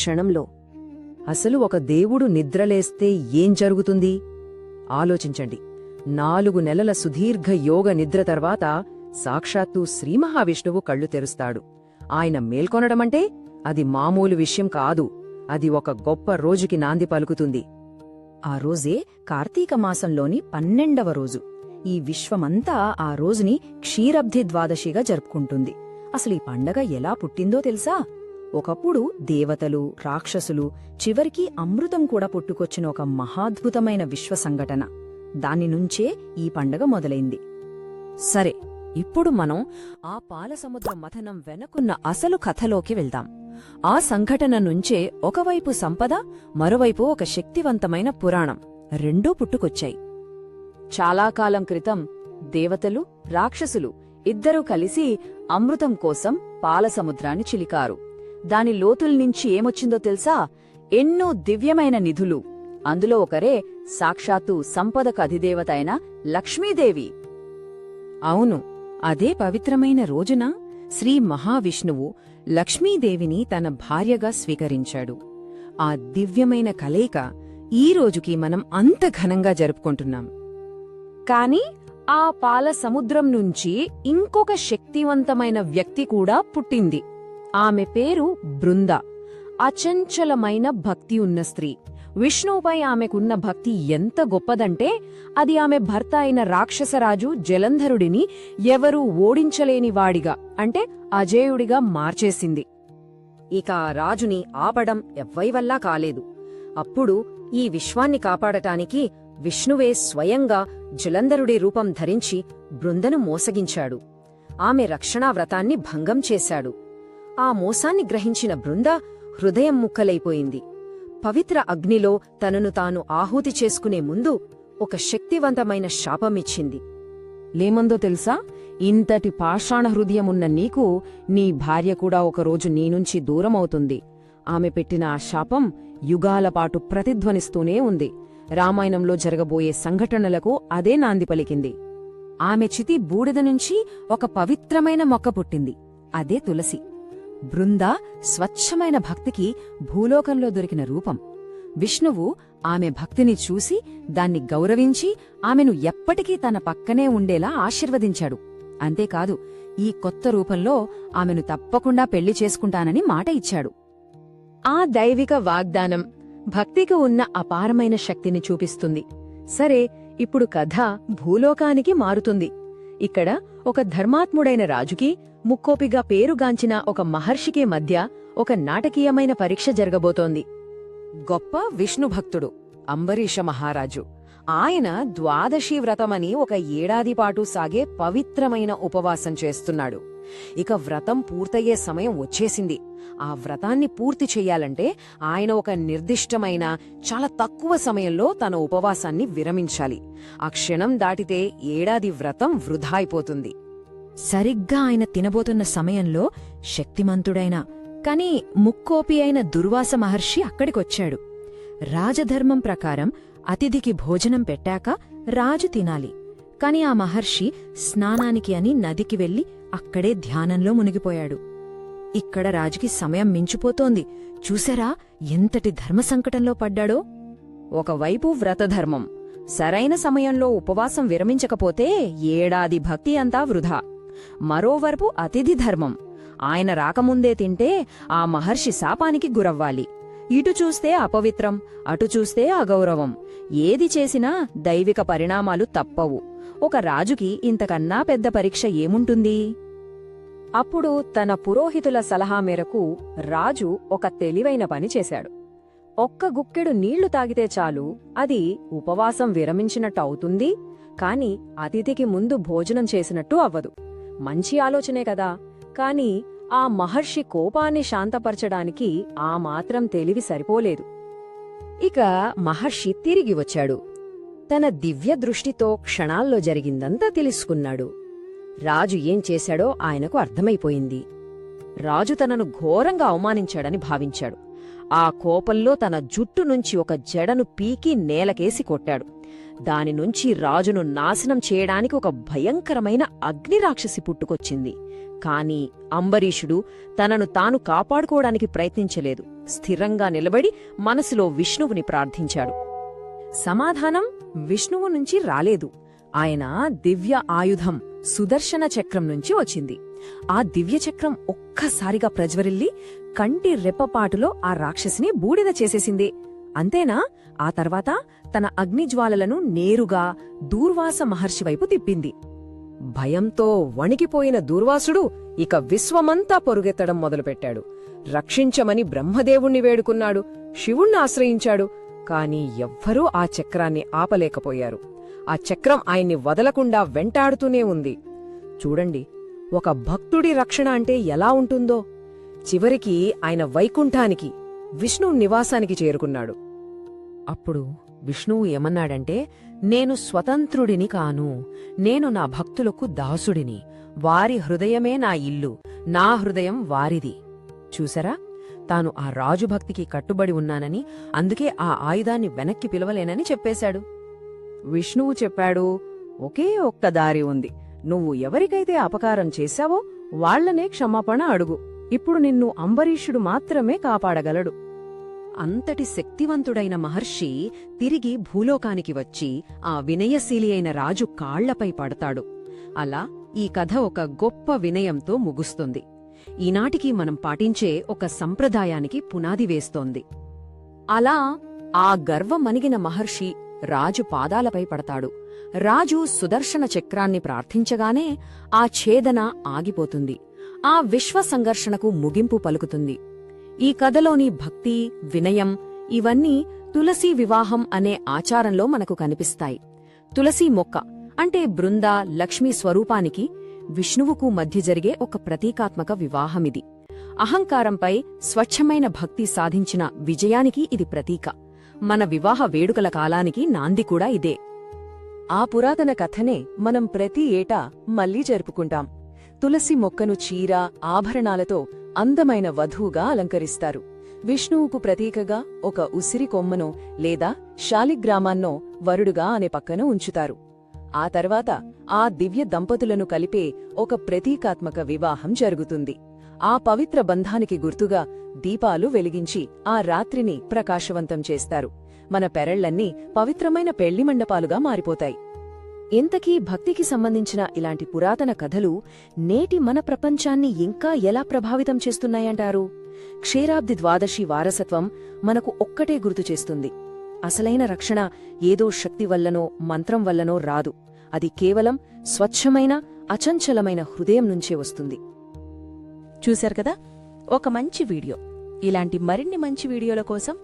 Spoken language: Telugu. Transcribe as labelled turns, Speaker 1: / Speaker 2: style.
Speaker 1: క్షణంలో. అసలు ఒక దేవుడు నిద్రలేస్తే ఏం జరుగుతుంది? ఆలోచించండి. 4 నెలల సుదీర్ఘ యోగ నిద్ర తర్వాత సాక్షాత్తు శ్రీమహావిష్ణువు కళ్ళు తెరుస్తాడు. ఆయన మేల్కొనడమంటే అది మామూలు విషయం కాదు. అది ఒక గొప్ప రోజుకి నాంది పలుకుతుంది.
Speaker 2: ఆ రోజే కార్తీక మాసంలోని 12వ రోజు. ఈ విశ్వమంతా ఆ రోజుని క్షీరబ్ధి ద్వాదశిగా జరుపుకుంటుంది. అసలు ఈ పండగ ఎలా పుట్టిందో తెలుసా? ఒకప్పుడు దేవతలు, రాక్షసులు, చివరికి అమృతం కూడా పుట్టుకొచ్చిన ఒక మహాద్భుతమైన విశ్వ సంఘటన. దానినుంచే ఈ పండగ మొదలైంది.
Speaker 1: సరే, ఇప్పుడు మనం ఆ పాలసముద్ర మథనం వెనకున్న అసలు కథలోకి వెళ్దాం. ఆ సంఘటన నుంచే ఒకవైపు సంపద, మరోవైపు ఒక శక్తివంతమైన పురాణం రెండూ పుట్టుకొచ్చాయి. చాలా కాలం క్రితం దేవతలు, రాక్షసులు ఇద్దరూ కలిసి అమృతం కోసం పాలసముద్రాన్ని చిలికారు. దాని లోతుల్నించి ఏమొచ్చిందో తెలుసా? ఎన్నో దివ్యమైన నిధులు. అందులో ఒకరే సాక్షాత్తు సంపదకు అధిదేవత అయిన లక్ష్మీదేవి. అవును, అదే పవిత్రమైన రోజున శ్రీ మహావిష్ణువు లక్ష్మీదేవిని తన భార్యగా స్వీకరించాడు. ఆ దివ్యమైన కలయిక ఈ రోజుకి మనం అంత ఘనంగా జరుపుకుంటున్నాం. కాని ఆ పాల సముద్రం నుంచి ఇంకొక శక్తివంతమైన వ్యక్తి కూడా పుట్టింది. ఆమె పేరు బృంద. అచంచలమైన భక్తి ఉన్న స్త్రీ. విష్ణువుపై ఆమెకున్న భక్తి ఎంత గొప్పదంటే అది ఆమె భర్త అయిన రాక్షసరాజు జలంధరుడిని ఎవరూ ఓడించలేనివాడిగా, అంటే అజేయుడిగా మార్చేసింది. ఇక ఆ రాజుని ఆపడం ఎవ్వైవల్లా కాలేదు. అప్పుడు ఈ విశ్వాన్ని కాపాడటానికి విష్ణువే స్వయంగా జలంధరుడి రూపం ధరించి బృందను మోసగించాడు. ఆమె రక్షణా వ్రతాన్ని భంగం చేశాడు. ఆ మోసాన్ని గ్రహించిన బృంద హృదయం ముక్కలైపోయింది. పవిత్ర అగ్నిలో తనను తాను ఆహుతి చేసుకునే ముందు ఒక శక్తివంతమైన శాపమిచ్చింది. లేమందో తెలుసా? ఇంతటి పాషాణ హృదయమున్న నీకు నీ భార్య కూడా ఒకరోజు నీనుంచి దూరమవుతుంది. ఆమె పెట్టిన ఆ శాపం యుగాలపాటు ప్రతిధ్వనిస్తూనే ఉంది. రామాయణంలో జరగబోయే సంఘటనలకు అదే నాంది పలికింది. ఆమె చితి బూడిద నుంచి ఒక పవిత్రమైన మొక్క పుట్టింది. అదే తులసి. బృంద స్వచ్ఛమైన భక్తికి భూలోకంలో దొరికిన రూపం. విష్ణువు ఆమె భక్తిని చూసి దాన్ని గౌరవించి ఆమెను ఎప్పటికీ తన పక్కనే ఉండేలా ఆశీర్వదించాడు. అంతేకాదు, ఈ కొత్త రూపంలో ఆమెను తప్పకుండా పెళ్లి చేసుకుంటానని మాట ఇచ్చాడు. ఆ దైవిక వాగ్దానం భక్తికి ఉన్న అపారమైన శక్తిని చూపిస్తుంది. సరే, ఇప్పుడు కథ భూలోకానికి మారుతుంది. ఇక్కడ ఒక ధర్మాత్ముడైన రాజుకి, ముక్కోపిగా పేరుగాంచిన ఒక మహర్షికి మధ్య ఒక నాటకీయమైన పరీక్ష జరగబోతోంది. గొప్ప విష్ణుభక్తుడు అంబరీష మహారాజు. ఆయన ద్వాదశి వ్రతమని ఒక ఏడాదిపాటు సాగే పవిత్రమైన ఉపవాసం చేస్తున్నాడు. ఇక వ్రతం పూర్తయ్యే సమయం వచ్చేసింది. ఆ వ్రతాన్ని పూర్తి చెయ్యాలంటే ఆయన ఒక నిర్దిష్టమైన, చాలా తక్కువ సమయంలో తన ఉపవాసాన్ని విరమించాలి. ఆ క్షణం దాటితే ఏడాది వ్రతం వృధా అయిపోతుంది.
Speaker 2: సరిగ్గా ఆయన తినబోతున్న సమయంలో శక్తిమంతుడైన, కాని ముక్కోపి అయిన దుర్వాస మహర్షి అక్కడికొచ్చాడు. రాజధర్మం ప్రకారం అతిథికి భోజనం పెట్టాక రాజు తినాలి. కాని ఆ మహర్షి స్నానానికి అని నదికి వెళ్లి అక్కడే ధ్యానంలో మునిగిపోయాడు. ఇక్కడ రాజుకి సమయం మించిపోతోంది. చూసారా ఎంతటి ధర్మసంకటంలో పడ్డాడో?
Speaker 1: ఒకవైపు వ్రతధర్మం, సరైన సమయంలో ఉపవాసం విరమించకపోతే ఏడాది భక్తి అంతా వృధా. మరోవైపు అతిథి ధర్మం, ఆయన రాకముందే తింటే ఆ మహర్షి శాపానికి గురవ్వాలి. ఇటు చూస్తే అపవిత్రం, అటు చూస్తే అగౌరవం. ఏది చేసినా దైవిక పరిణామాలు తప్పవు. ఒక రాజుకి ఇంతకన్నా పెద్ద పరీక్ష ఏముంటుంది? అప్పుడు తన పురోహితుల సలహా మేరకు రాజు ఒక తెలివైన పని చేశాడు. ఒక్క గుక్కెడు నీళ్లు తాగితే చాలు, అది ఉపవాసం విరమించినట్టు అవుతుంది. కాని అతిథికి ముందు భోజనం చేసినట్టు అవ్వదు. మంచి ఆలోచనే కదా. కాని ఆ మహర్షి కోపాన్ని శాంతపరచడానికి ఆ మాత్రం తెలివి సరిపోలేదు. ఇక మహర్షి తిరిగి వచ్చాడు. తన దివ్య దృష్టితో క్షణాల్లో జరిగిందంతా తెలుసుకున్నాడు. రాజు ఏం చేశాడో ఆయనకు అర్థమైపోయింది. రాజు తనను ఘోరంగా అవమానించాడని భావించాడు. ఆ కోపంలో తన జుట్టు నుంచి ఒక జడను పీకి నేలకేసి కొట్టాడు. దానినుంచి రాజును నాశనం చేయడానికి ఒక భయంకరమైన అగ్నిరాక్షసి పుట్టుకొచ్చింది. కాని అంబరీషుడు తనను తాను కాపాడుకోవడానికి ప్రయత్నించలేదు. స్థిరంగా నిలబడి మనసులో విష్ణువుని ప్రార్థించాడు. సమాధానం విష్ణువు నుంచి రాలేదు. ఆయన దివ్య ఆయుధం సుదర్శన చక్రం నుంచి వచ్చింది. ఆ దివ్యచక్రం ఒక్కసారిగా ప్రజ్వరిల్లి కంటి రెప్పపాటులో ఆ రాక్షసిని బూడిద చేసేసింది. అంతేనా? ఆ తర్వాత తన అగ్నిజ్వాలలను నేరుగా దూర్వాస మహర్షి వైపు తిప్పింది. భయంతో వణికిపోయిన దూర్వాసుడు ఇక విశ్వమంతా పొరుగెత్తడం మొదలుపెట్టాడు. రక్షించమని బ్రహ్మదేవుణ్ణి వేడుకున్నాడు, శివుణ్ణి ఆశ్రయించాడు. కాని ఎవ్వరూ ఆ చక్రాన్ని ఆపలేకపోయారు. ఆ చక్రం ఆయన్ని వదలకుండా వెంటాడుతూనే ఉంది. చూడండి, ఒక భక్తుడి రక్షణ అంటే ఎలా ఉంటుందో. చివరికి ఆయన వైకుంఠానికి, విష్ణువు నివాసానికి చేరుకున్నాడు. అప్పుడు విష్ణువు ఏమన్నాడంటే, నేను స్వతంత్రుడిని కాను, నేను నా భక్తులకు దాసుడిని. వారి హృదయమే నా ఇల్లు, నా హృదయం వారిది. చూసరా, తాను ఆ రాజుభక్తికి కట్టుబడి ఉన్నానని, అందుకే ఆ ఆయుధాన్ని వెనక్కి పిలవలేనని చెప్పేశాడు. విష్ణువు చెప్పాడు, ఒకే ఒక్క దారి ఉంది. నువ్వు ఎవరికైతే అపకారం చేశావో వాళ్లనే క్షమాపణ అడుగు. ఇప్పుడు నిన్ను అంబరీషుడు మాత్రమే కాపాడగలడు. అంతటి శక్తివంతుడైన మహర్షి తిరిగి భూలోకానికి వచ్చి ఆ వినయశీలి అయిన రాజు కాళ్లపై పడతాడు. అలా ఈ కథ ఒక గొప్ప వినయంతో ముగుస్తుంది. ఈనాటికి మనం పాటించే ఒక సంప్రదాయానికి పునాది వేస్తోంది. అలా ఆ గర్వమణిగిన మహర్షి రాజు పాదాలపై పడతాడు. రాజు సుదర్శన చక్రాన్ని ప్రార్థించగానే ఆ ఛేదన ఆగిపోతుంది. ఆ విశ్వ సంఘర్షణకు ముగింపు పలుకుతుంది. ఈ కథలోని భక్తి, వినయం ఇవన్నీ తులసీ వివాహం అనే ఆచారంలో మనకు కనిపిస్తాయి. తులసీ మొక్క అంటే బృంద, లక్ష్మీ స్వరూపానికి విష్ణువుకు మధ్య జరిగే ఒక ప్రతీకాత్మక వివాహమిది. అహంకారంపై స్వచ్ఛమైన భక్తి సాధించిన విజయానికి ఇది ప్రతీక. మన వివాహ వేడుకల కాలానికి నాంది కూడా ఇదే. ఆ పురాతన కథనే మనం ప్రతి ఏటా మళ్లీ జరుపుకుంటాం. తులసి మొక్కను చీర, ఆభరణాలతో అందమైన వధువుగా అలంకరిస్తారు. విష్ణువుకు ప్రతీకగా ఒక ఉసిరి కొమ్మనో లేదా శాలిగ్రామాన్నో వరుడుగా అనే పక్కన ఉంచుతారు. ఆ తర్వాత ఆ దివ్య దంపతులను కలిపే ఒక ప్రతీకాత్మక వివాహం జరుగుతుంది. ఆ పవిత్ర బంధానికి గుర్తుగా దీపాలు వెలిగించి ఆ రాత్రిని ప్రకాశవంతం చేస్తారు. మన పెరళ్లన్నీ పవిత్రమైన పెళ్లి మండపాలుగా మారిపోతాయి. ఇంతకీ భక్తికి సంబంధించిన ఇలాంటి పురాతన కథలు నేటి మన ప్రపంచాన్ని ఇంకా ఎలా ప్రభావితం చేస్తున్నాయంటారు? క్షీరాబ్ది ద్వాదశి వారసత్వం మనకు ఒక్కటే గుర్తు చేస్తుంది. అసలైన రక్షణ ఏదో శక్తి వల్లనో మంత్రం వల్లనో రాదు. అది కేవలం స్వచ్ఛమైన, అచంచలమైన హృదయం నుంచే వస్తుంది.
Speaker 3: చూశారు కదా, ఒక మంచి వీడియో. ఇలాంటి మరిన్ని మంచి వీడియోల కోసం